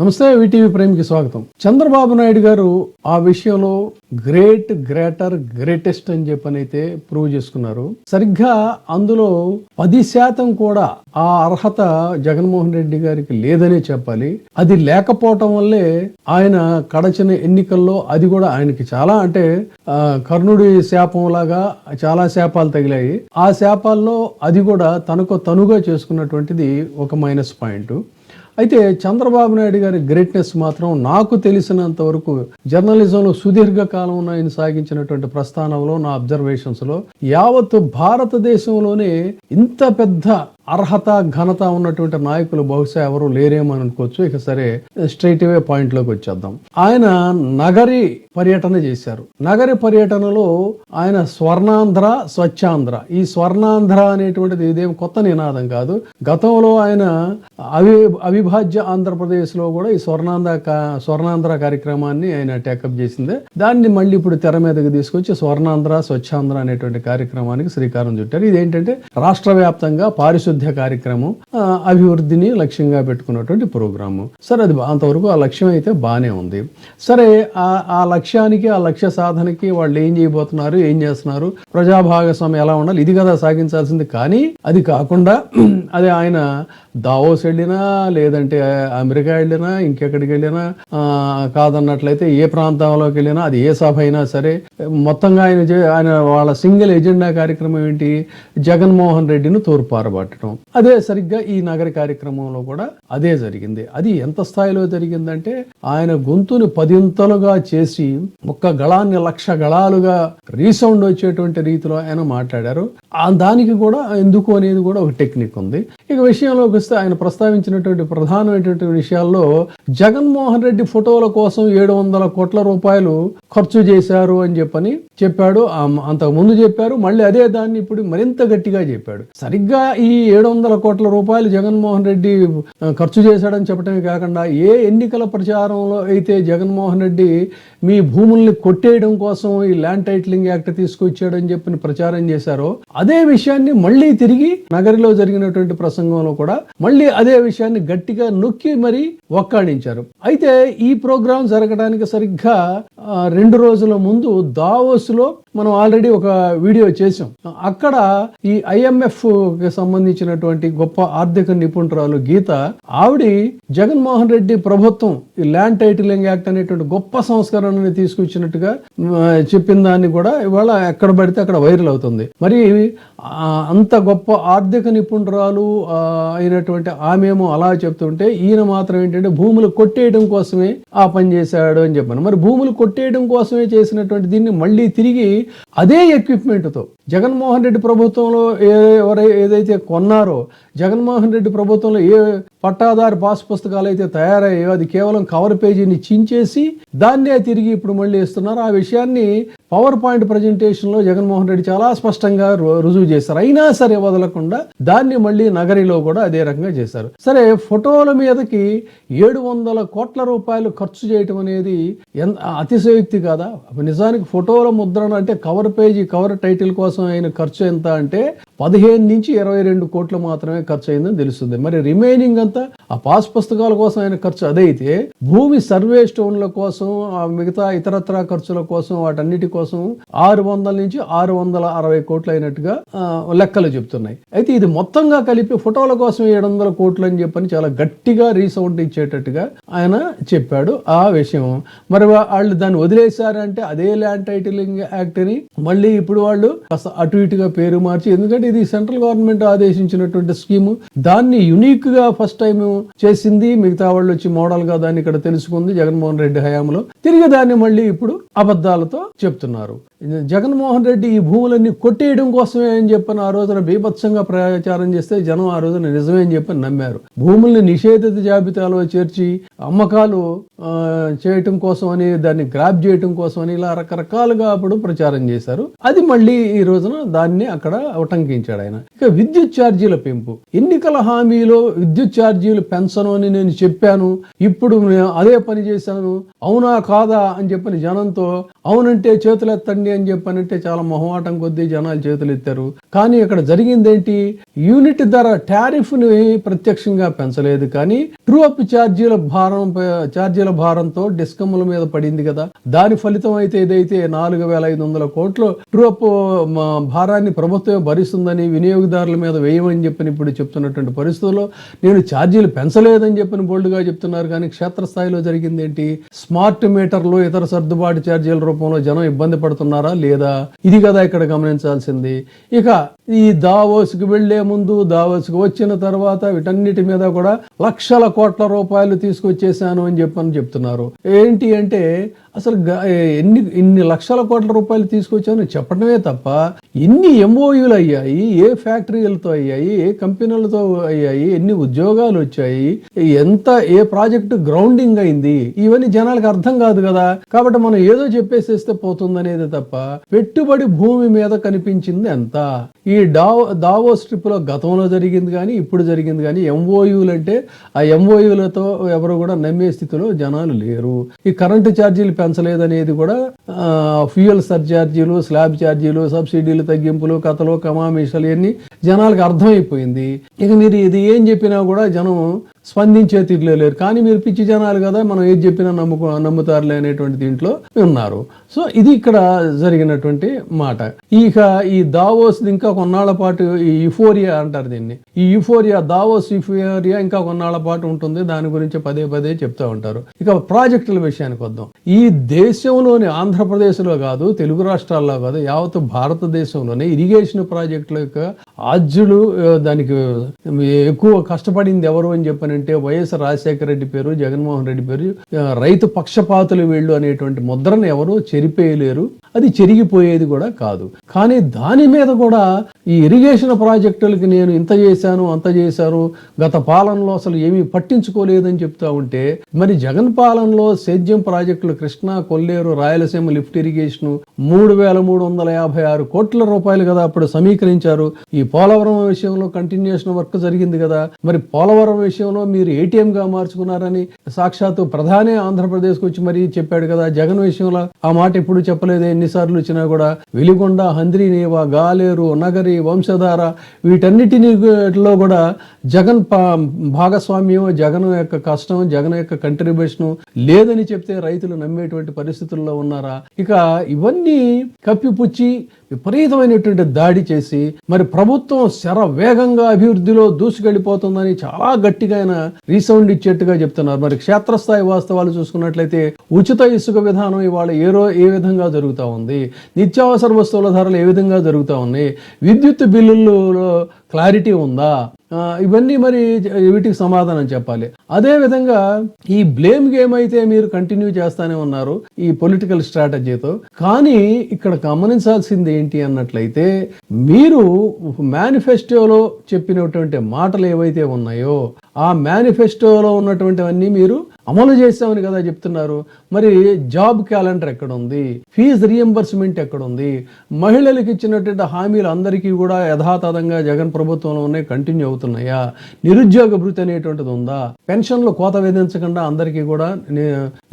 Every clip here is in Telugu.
నమస్తే, వీటీవీ ప్రైమ్కి స్వాగతం. చంద్రబాబు నాయుడు గారు ఆ విషయంలో గ్రేటెస్ట్ అని చెప్పనైతే ప్రూవ్ చేసుకున్నారు. సరిగ్గా అందులో 10% కూడా ఆ అర్హత జగన్మోహన్ రెడ్డి గారికి లేదనే చెప్పాలి. అది లేకపోవటం వల్లే ఆయన కడచిన ఎన్నికల్లో అది కూడా ఆయనకి చాలా కర్ణుడి శాపం లాగా చాలా శాపాలు తగిలాయి. ఆ శాపాల్లో అది కూడా తనుగా చేసుకున్నటువంటిది ఒక మైనస్ పాయింట్. అయితే చంద్రబాబు నాయుడు గారి గ్రేట్నెస్ మాత్రం నాకు తెలిసినంత వరకు జర్నలిజంలో సుదీర్ఘకాలం ఆయన సాగించినటువంటి ప్రస్థానంలో నా అబ్జర్వేషన్స్లో యావత్ భారతదేశంలోనే ఇంత పెద్ద అర్హత ఘనత ఉన్నటువంటి నాయకులు బహుశా ఎవరు లేరేమో అనుకోవచ్చు. ఇక సరే, స్ట్రైట్ అవే పాయింట్ లోకి వచ్చేద్దాం. ఆయన నగరి పర్యటన చేశారు. నగరి పర్యటనలో ఆయన స్వర్ణాంధ్ర స్వచ్ఛాంధ్ర, ఈ స్వర్ణాంధ్ర అనేటువంటిది ఇదేం కొత్త నినాదం కాదు. గతంలో ఆయన అవిభాజ్య ఆంధ్రప్రదేశ్ లో కూడా ఈ స్వర్ణాంధ్ర కార్యక్రమాన్ని ఆయన టేకప్ చేసిందే. దాన్ని మళ్ళీ ఇప్పుడు తెర మీదకి తీసుకొచ్చి స్వర్ణాంధ్ర స్వచ్ఛాంధ్ర అనేటువంటి కార్యక్రమానికి శ్రీకారం చుట్టారు. ఇదేంటంటే రాష్ట్ర వ్యాప్తంగా పారిశుద్ధ్య కార్యక్రమం, అభివృద్ధిని లక్ష్యంగా పెట్టుకున్నటువంటి ప్రోగ్రాము. సరే, అది అంతవరకు ఆ లక్ష్యం అయితే బాగానే ఉంది. సరే, ఆ లక్ష్యానికి ఆ లక్ష్య సాధనకి వాళ్ళు ఏం చేయబోతున్నారు, ఏం చేస్తున్నారు, ప్రజా భాగస్వామ్యం ఎలా ఉండాలి, ఇది కదా సాగించాల్సింది. కానీ అది కాకుండా అది ఆయన దావోస్ వెళ్ళినా లేదంటే అమెరికా వెళ్ళినా ఇంకెక్కడికి వెళ్ళినా కాదన్నట్లయితే ఏ ప్రాంతంలోకి వెళ్ళినా అది ఏ సభ అయినా సరే మొత్తంగా ఆయన వాళ్ళ సింగిల్ ఎజెండా కార్యక్రమం ఏంటి, జగన్మోహన్ రెడ్డిని తూర్పారబట్టడం. అదే సరిగ్గా ఈ నగర కార్యక్రమంలో కూడా అదే జరిగింది. అది ఎంత స్థాయిలో జరిగిందంటే ఆయన గొంతుని 10 చేసి ఒక్క గళాన్ని 1,00,000 గళాలుగా రీసౌండ్ వచ్చేటువంటి రీతిలో ఆయన మాట్లాడారు. దానికి కూడా ఎందుకు అనేది కూడా ఒక టెక్నిక్ ఉంది. ఇక విషయంలోకి వస్తే ఆయన ప్రస్తావించినటువంటి ప్రధానమైనటువంటి విషయాల్లో జగన్మోహన్ రెడ్డి ఫోటోల కోసం 700 కోట్ల రూపాయలు ఖర్చు చేశారు అని చెప్పాడు. అంతకు ముందు చెప్పారు, మళ్ళీ అదే దాన్ని ఇప్పుడు మరింత గట్టిగా చెప్పాడు. సరిగ్గా ఈ 700 కోట్ల రూపాయలు జగన్మోహన్ రెడ్డి ఖర్చు చేశాడని చెప్పడమే కాకుండా ఏ ఎన్నికల ప్రచారంలో అయితే జగన్మోహన్ రెడ్డి మీ భూముల్ని కొట్టేయడం కోసం ఈ ల్యాండ్ టైటిలింగ్ యాక్ట్ తీసుకొచ్చాడని చెప్పి ప్రచారం చేశారో అదే విషయాన్ని మళ్ళీ తిరిగి నగరిలో జరిగినటువంటి ప్రసంగంలో కూడా మళ్ళీ అదే విషయాన్ని గట్టిగా నొక్కి మరి ఒక్కాడించారు. అయితే ఈ ప్రోగ్రాం జరగడానికి సరిగ్గా 2 రోజుల ముందు దావోస్ లో మనం ఆల్రెడీ ఒక వీడియో చేసాం. అక్కడ ఈ IMF కి సంబంధించినటువంటి గొప్ప ఆర్థిక నిపుణురాలు గీత, ఆవిడ జగన్మోహన్ రెడ్డి ప్రభుత్వం ఈ ల్యాండ్ టైటిలింగ్ యాక్ట్ అనేటువంటి గొప్ప సంస్కరణని తీసుకొచ్చినట్టుగా చెప్పిన దాన్ని కూడా ఇవాళ ఎక్కడ పడితే అక్కడ వైరల్ అవుతుంది. మరి అంత గొప్ప ఆర్థిక నిపుణురాలు అయినటువంటి ఆమెమో అలా చెప్తుంటే ఈయన మాత్రం ఏంటంటే భూములు కొట్టేయడం కోసమే ఆ పని చేశాడు అని చెప్పాను. మరి భూములు కొట్టేయడం కోసమే చేసినటువంటి దీన్ని మళ్ళీ తిరిగి అదే ఎక్విప్మెంట్ తో జగన్మోహన్ రెడ్డి ప్రభుత్వంలో ఏదైతే కొన్నారో, జగన్మోహన్ రెడ్డి ప్రభుత్వంలో ఏ పట్టాదారు పాస్ పుస్తకాలు అయితే తయారయ్యాయో అది కేవలం కవర్ పేజీని చించేసి దాన్నే తిరిగి ఇప్పుడు మళ్ళీ ఇస్తున్నారు. ఆ విషయాన్ని పవర్ పాయింట్ ప్రజెంటేషన్ లో జగన్మోహన్ రెడ్డి చాలా స్పష్టంగా రుజువు చేశారు. అయినా సరే వదలకుండా దాన్ని మళ్ళీ నగరిలో కూడా అదే రకంగా చేశారు. సరే, ఫోటోల మీదకి 700 కోట్ల రూపాయలు ఖర్చు చేయటం అనేది అతిశయోక్తి కాదా? నిజానికి ఫోటోల ముద్రణ అంటే కవర్ పేజీ కవర్ టైటిల్ కోసం అయిన ఖర్చు ఎంత అంటే 15 నుంచి 22 కోట్లు మాత్రమే ఖర్చు అయిందని తెలుస్తుంది. మరి రిమైనింగ్ అంతా ఆ పాస్ పుస్తకాల కోసం అయిన ఖర్చు అదైతే భూమి సర్వే స్టోన్ల కోసం మిగతా ఇతరత్రా ఖర్చుల కోసం వాటన్నిటి కోసం 600 నుంచి 660 కోట్లు అయినట్టుగా లెక్కలు చెప్తున్నాయి. అయితే ఇది మొత్తంగా కలిపి ఫోటోల కోసం 700 కోట్లు అని చెప్పని చాలా గట్టిగా రీసౌండ్ ఇచ్చేటట్టుగా ఆయన చెప్పాడు ఆ విషయం. మరి వాళ్ళు దాన్ని వదిలేశారంటే అదే ల్యాండ్ టైటిలింగ్ యాక్ట్ ని మళ్ళీ ఇప్పుడు వాళ్ళు అటు ఇటుగా పేరు మార్చి, ఎందుకంటే ఇది సెంట్రల్ గవర్నమెంట్ ఆదేశించినటువంటి స్కీము, దాన్ని యునిక్ గా ఫస్ట్ టైం చేసింది. మిగతా వాళ్ళు వచ్చి మోడల్ గా దాన్ని ఇక్కడ తెలుసుకుంది జగన్మోహన్ రెడ్డి హయాంలో. తిరిగి దాన్ని మళ్ళీ ఇప్పుడు అబద్ధాలతో చెప్తున్నారు. జగన్మోహన్ రెడ్డి ఈ భూములన్నీ కొట్టేయడం కోసమే అని చెప్పని ఆ రోజున బీభత్సంగా ప్రచారం చేస్తే జనం ఆ రోజున నిజమే అని చెప్పని నమ్మారు. భూముల్ని నిషేధిత జాబితాలో చేర్చి అమ్మకాలు చేయటం కోసం అని, దాన్ని గ్రాప్ చేయటం కోసం అని ఇలా రకరకాలుగా అప్పుడు ప్రచారం చేశారు. అది మళ్ళీ ఈ రోజున దాన్ని అక్కడ ఉటంకించాడు ఆయన. ఇక విద్యుత్ ఛార్జీల పెంపు, ఎన్నికల హామీలో విద్యుత్ ఛార్జీలు పెంచను అని నేను చెప్పాను, ఇప్పుడు అదే పని చేశాను, అవునా కాదా అని చెప్పని జనంతో అవునంటే చేతులు ఎత్తండి అని చెప్పానంటే చాలా మొహమాటం కొద్దీ జనాలు చేతులు ఎత్తారు. కానీ ఇక్కడ జరిగిందేంటి, యూనిట్ ధర టారిఫ్ ని ప్రత్యక్షంగా పెంచలేదు, కానీ ట్రూ అప్ ఛార్జీల భారంతో డిస్కమ్ల మీద పడింది కదా. దాని ఫలితం అయితే ఏదైతే 4,500 కోట్లు ట్రూ అప్ భారాన్ని ప్రభుత్వం భరిస్తుందని వినియోగదారుల మీద వేయమని చెప్పని ఇప్పుడు చెప్తున్నటువంటి పరిస్థితుల్లో నేను ఛార్జీలు పెంచలేదని చెప్పని బోల్డ్గా చెప్తున్నారు. కానీ క్షేత్రస్థాయిలో జరిగింది ఏంటి, స్మార్ట్ మీటర్లు ఇతర సర్దుబాటు ఛార్జీల రూపంలో జనం ఇబ్బంది పడుతున్నారా లేదా, ఇది కదా ఇక్కడ గమనించాల్సింది. ఇక ఈ దావోస్కి వెళ్లే ముందు, దావోస్కి వచ్చిన తర్వాత వీటన్నిటి మీద కూడా లక్షల కోట్ల రూపాయలు తీసుకొచ్చేసాను అని చెప్తున్నారు. ఏంటి అంటే అసలు ఇన్ని లక్షల కోట్ల రూపాయలు తీసుకొచ్చాను చెప్పడమే తప్ప ఎన్ని ఎంఓయూలు అయ్యాయి, ఏ ఫ్యాక్టరీలతో అయ్యాయి, ఏ కంపెనీలతో అయ్యాయి, ఎన్ని ఉద్యోగాలు వచ్చాయి, ఏ ప్రాజెక్టు గ్రౌండింగ్ అయింది, ఇవన్నీ జనాలకు అర్థం కాదు కదా. కాబట్టి మనం ఏదో చెప్పేసేస్తే పోతుందనేది తప్ప పెట్టుబడి భూమి మీద కనిపించింది ఎంత. ఈ దావోస్ ట్రిప్ లో గతంలో జరిగింది కానీ ఇప్పుడు జరిగింది కానీ ఎంఓయూలు అంటే ఆ ఎంఓయూలతో ఎవరు కూడా నమ్మే స్థితిలో జనాలు లేరు. ఈ కరెంటు ఛార్జీలు పెంచలేదనేది కూడా ఫ్యూయల్ సర్ఛార్జీలు, స్లాబ్ ఛార్జీలు, సబ్సిడీలు తగ్గింపులు, కథలు కమామీషలు ఇవన్నీ జనాలకు అర్థమైపోయింది. ఇక మీరు ఇది ఏం చెప్పినా కూడా జనం స్పందించే తీరులో లేరు. కానీ మీరు పిచ్చి జనాలు కదా, మనం ఏది చెప్పినా నమ్ముతారులే అనేటువంటి దీంట్లో ఉన్నారు. సో ఇది ఇక్కడ జరిగినటువంటి మాట. ఇక ఈ దావోస్ ఇంకా కొన్నాళ్ల పాటు ఈ యుఫోరియా అంటారు దీన్ని, ఈ యుఫోరియా దావోస్ యుఫోరియా ఇంకా కొన్నాళ్ల పాటు ఉంటుంది. దాని గురించి పదే పదే చెప్తూ ఉంటారు. ఇక ప్రాజెక్టుల విషయానికి వద్దాం. ఈ దేశంలోని ఆంధ్రప్రదేశ్లో కాదు, తెలుగు రాష్ట్రాల్లో కాదు, యావత్ భారతదేశంలోనే ఇరిగేషన్ ప్రాజెక్టుల యొక్క ఆద్యులు, దానికి ఎక్కువ కష్టపడింది ఎవరు అని చెప్పనంటే వైఎస్ రాజశేఖర రెడ్డి పేరు, జగన్మోహన్ రెడ్డి పేరు. రైతు పక్షపాతులు వీళ్ళు అనేటువంటి ముద్రను ఎవరు చెరిపేయలేరు, అది చెరిగిపోయేది కూడా కాదు. కానీ దాని మీద కూడా ఈ ఇరిగేషన్ ప్రాజెక్టులకి నేను ఇంత చేశాను అంత చేశాను, గత పాలనలో అసలు ఏమీ పట్టించుకోలేదని చెప్తా ఉంటే, మరి జగన్ పాలనలో సేద్యం ప్రాజెక్టులు కృష్ణా, కొల్లేరు, రాయలసీమ లిఫ్ట్ ఇరిగేషన్ 3,356 కోట్ల రూపాయలు కదా అప్పుడు సమీకరించారు. ఈ పోలవరం విషయంలో కంటిన్యూషన్ వర్క్ జరిగింది కదా. మరి పోలవరం విషయంలో మీరు ఏటీఎం గా మార్చుకున్నారని సాక్షాత్తు ప్రధాని ఆంధ్రప్రదేశ్కి వచ్చి మరీ చెప్పాడు కదా. జగన్ విషయంలో ఆ మాట ఎప్పుడు చెప్పలేదు, ఎన్నిసార్లు వచ్చినా కూడా. వెలిగొండ, హంద్రీనేవ, గాలేరు, నగరి, వంశధార వీటన్నిటిలో కూడా జగన్ భాగస్వామ్యం, జగన్ యొక్క కష్టం, జగన్ యొక్క కంట్రిబ్యూషన్ లేదని చెప్తే రైతులు నమ్మేటువంటి పరిస్థితుల్లో ఉన్నారా? ఇక ఇవన్నీ కప్పిపుచ్చి విపరీతమైనటువంటి దాడి చేసి మరి ప్రభుత్వం వేగంగా అభివృద్ధిలో దూసుకెళ్లిపోతుందని చాలా గట్టిగా ఆయన రీసౌండ్ ఇచ్చేట్టుగా చెప్తున్నారు. మరి క్షేత్రస్థాయి వాస్తవాలు చూసుకున్నట్లయితే ఉచిత ఇసుక విధానం ఇవాళ ఏ విధంగా జరుగుతూ ఉంది, నిత్యావసర వస్తువుల ధరలు ఏ విధంగా జరుగుతూ ఉన్నాయి, విద్యుత్ బిల్లుల్లో క్లారిటీ ఉందా, ఇవన్నీ మరి వీటికి సమాధానం చెప్పాలి. అదే విధంగా ఈ బ్లేమ్ గేమ్ అయితే మీరు కంటిన్యూ చేస్తానే ఉన్నారు ఈ పొలిటికల్ స్ట్రాటజీతో. కానీ ఇక్కడ గమనించాల్సింది ఏంటి అన్నట్లయితే, మీరు మేనిఫెస్టోలో చెప్పినటువంటి మాటలు ఏవైతే ఉన్నాయో ఆ మేనిఫెస్టోలో ఉన్నటువంటివన్నీ మీరు అమలు చేస్తామని కదా చెప్తున్నారు. మరి జాబ్ క్యాలెండర్ ఎక్కడుంది, ఫీజు రియంబర్స్మెంట్ ఎక్కడుంది, మహిళలకు ఇచ్చినటువంటి హామీలు అందరికీ కూడా యథాతథంగా జగన్ ప్రభుత్వంలో ఉన్నాయి, కంటిన్యూ అవుతున్నాయా, నిరుద్యోగ భృతి అనేటువంటిది ఉందా, పెన్షన్లు కోత విధించకుండా అందరికీ కూడా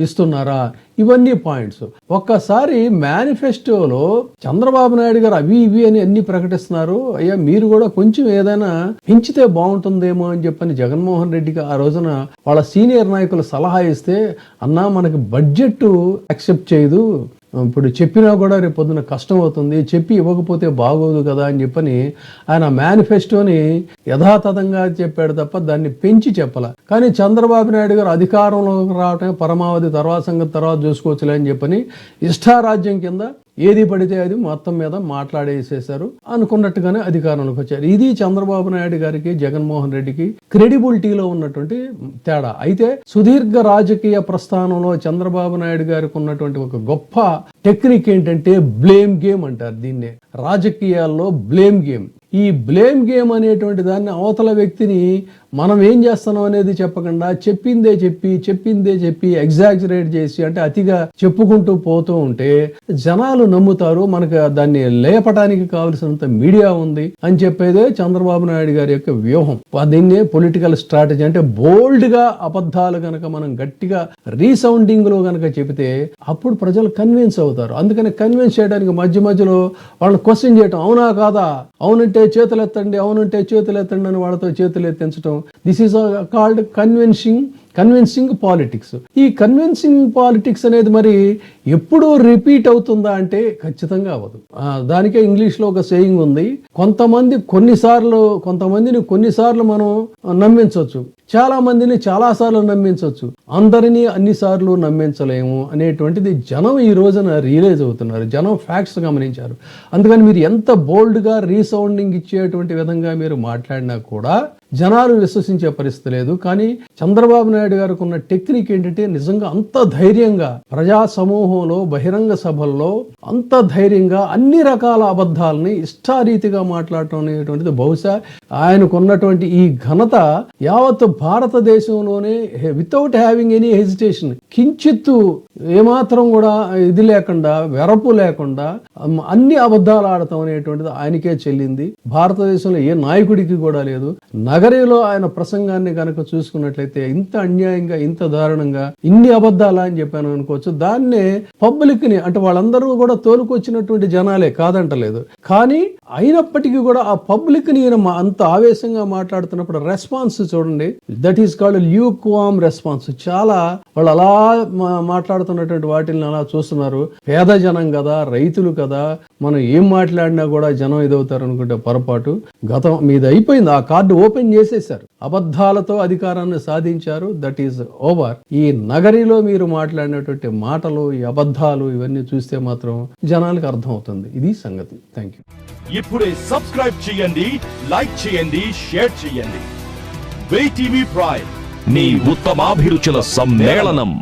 ఇస్తున్నారా, ఇవన్నీ పాయింట్స్. ఒక్కసారి మేనిఫెస్టోలో చంద్రబాబు నాయుడు గారు అవి ఇవి అని అన్ని ప్రకటిస్తున్నారు. అయ్యా మీరు కూడా కొంచెం ఏదైనా పెంచితే బాగుంటుందేమో అని చెప్పని జగన్మోహన్ రెడ్డికి ఆ రోజున వాళ్ళ సీనియర్ నాయకులు సలహా ఇస్తే, అన్నా మనకి బడ్జెట్ యాక్సెప్ట్ చేయదు, ఇప్పుడు చెప్పినా కూడా రేపు పొద్దున కష్టం అవుతుంది, చెప్పి ఇవ్వకపోతే బాగోదు కదా అని చెప్పని ఆయన మేనిఫెస్టోని యథాతథంగా చెప్పాడు తప్ప దాన్ని పెంచి చెప్పాల. కానీ చంద్రబాబు నాయుడు గారు అధికారంలోకి రావటం పరమావధి, తర్వాత సంగతి తర్వాత చూసుకోవచ్చులే అని చెప్పని ఇష్టారాజ్యం కింద ఏది పడితే అది మొత్తం మీద మాట్లాడేసేశారు. అనుకున్నట్టుగానే అధికారంలోకి వచ్చారు. ఇది చంద్రబాబు నాయుడు గారికి, జగన్మోహన్ రెడ్డికి క్రెడిబిలిటీలో ఉన్నటువంటి తేడా. అయితే సుదీర్ఘ రాజకీయ ప్రస్థానంలో చంద్రబాబు నాయుడు గారికి ఉన్నటువంటి ఒక గొప్ప టెక్నిక్ ఏంటంటే బ్లేమ్ గేమ్ అంటారు దీన్నే. రాజకీయాల్లో బ్లేమ్ గేమ్. ఈ బ్లేమ్ గేమ్ అనేటువంటి దాన్ని అవతల వ్యక్తిని మనం ఏం చేస్తున్నాం అనేది చెప్పకుండా చెప్పిందే చెప్పి ఎగ్జాజరేట్ చేసి అంటే అతిగా చెప్పుకుంటూ పోతూ ఉంటే జనాలు నమ్ముతారు. మనకు దాన్ని లేపటానికి కావలసినంత మీడియా ఉంది అని చెప్పేదే చంద్రబాబు నాయుడు గారి యొక్క వ్యూహం. దీన్నే పొలిటికల్ స్ట్రాటజీ అంటే బోల్డ్ గా అబద్ధాలు గనక మనం గట్టిగా రీసౌండింగ్ లో గనక చెబితే అప్పుడు ప్రజలు కన్విన్స్ అవుతారు. అందుకని కన్విన్స్ చేయడానికి మధ్యలో వాళ్ళని క్వశ్చన్ చేయటం, అవునా కాదా, అవునంటే చేతులు ఎత్తండి అని వాళ్ళతో చేతులు ఎత్తించడం. This is called convincing politics. ఈ కన్విన్సింగ్ పాలిటిక్స్ అనేది మరి ఎప్పుడు రిపీట్ అవుతుందా అంటే ఖచ్చితంగా అవ్వదు. దానికే ఇంగ్లీష్ లో ఒక సేయింగ్ ఉంది, కొంతమందిని కొన్నిసార్లు మనం నమ్మించవచ్చు, చాలా మందిని చాలా సార్లు నమ్మించవచ్చు, అందరినీ అన్నిసార్లు నమ్మించలేము అనేటువంటిది జనం ఈ రోజున రియలైజ్ అవుతున్నారు. జనం ఫ్యాక్ట్స్ గమనించారు. అందుకని మీరు ఎంత బోల్డ్ గా రీసౌండింగ్ ఇచ్చేటువంటి విధంగా మీరు మాట్లాడినా కూడా జనాలు విశ్వసించే పరిస్థితి లేదు. కానీ చంద్రబాబు నాయుడు గారికి ఉన్న టెక్నిక్ ఏంటంటే నిజంగా అంత ధైర్యంగా ప్రజా సమూహంలో బహిరంగ సభల్లో అంత ధైర్యంగా అన్ని రకాల అబద్ధాలని ఇష్టారీతిగా మాట్లాడటం అనేటువంటిది బహుశా ఆయనకున్నటువంటి ఈ ఘనత యావత్ భారతదేశంలోనే వితౌట్ హ్యావింగ్ ఎనీ హెజిటేషన్, కించిత్తు ఏమాత్రం కూడా ఇది లేకుండా, వెరపు లేకుండా అన్ని అబద్ధాలు ఆడటం అనేటువంటిది ఆయనకే చెల్లింది. భారతదేశంలో ఏ నాయకుడికి కూడా లేదు. నగరిలో ఆయన ప్రసంగాన్ని కనుక చూసుకున్నట్లయితే ఇంత అన్యాయంగా, ఇంత దారుణంగా, ఇన్ని అబద్ధాలా అని చెప్పాను అనుకోవచ్చు. దాన్నే పబ్లిక్ ని అంటే వాళ్ళందరూ కూడా తోలుకొచ్చినటువంటి జనాలే, కాదంటలేదు. కానీ అయినప్పటికీ కూడా ఆ పబ్లిక్ ని అంత ఆవేశంగా మాట్లాడుతున్నప్పుడు రెస్పాన్స్ చూడండి, that is called lukewarm response. చాలా వాళ్ళు అలా మాట్లాడుతున్నటువంటి వాటిని అలా చూస్తున్నారు. పేద జనం కదా, రైతులు కదా, మనం ఏం మాట్లాడినా కూడా జనం ఇదవుతారు అనుకుంటే పొరపాటు. గతం మీద అయిపోయింది, ఆ కార్డు ఓపెన్ చేసేశారు, అబద్ధాలతో అధికారాన్ని సాధించారు. That is over. ఈ నగరిలో మీరు మాట్లాడినటువంటి మాటలు, ఈ అబద్ధాలు ఇవన్నీ చూస్తే మాత్రం జనాలకు అర్థం అవుతుంది. ఇది సంగతి. Thank you. ఇప్పుడే సబ్స్క్రైబ్ చేయండి, లైక్ చేయండి, షేర్ చేయండి. VTV ప్రైమ్, మీ ఉత్తమాభిరుచుల సమ్మేళనం.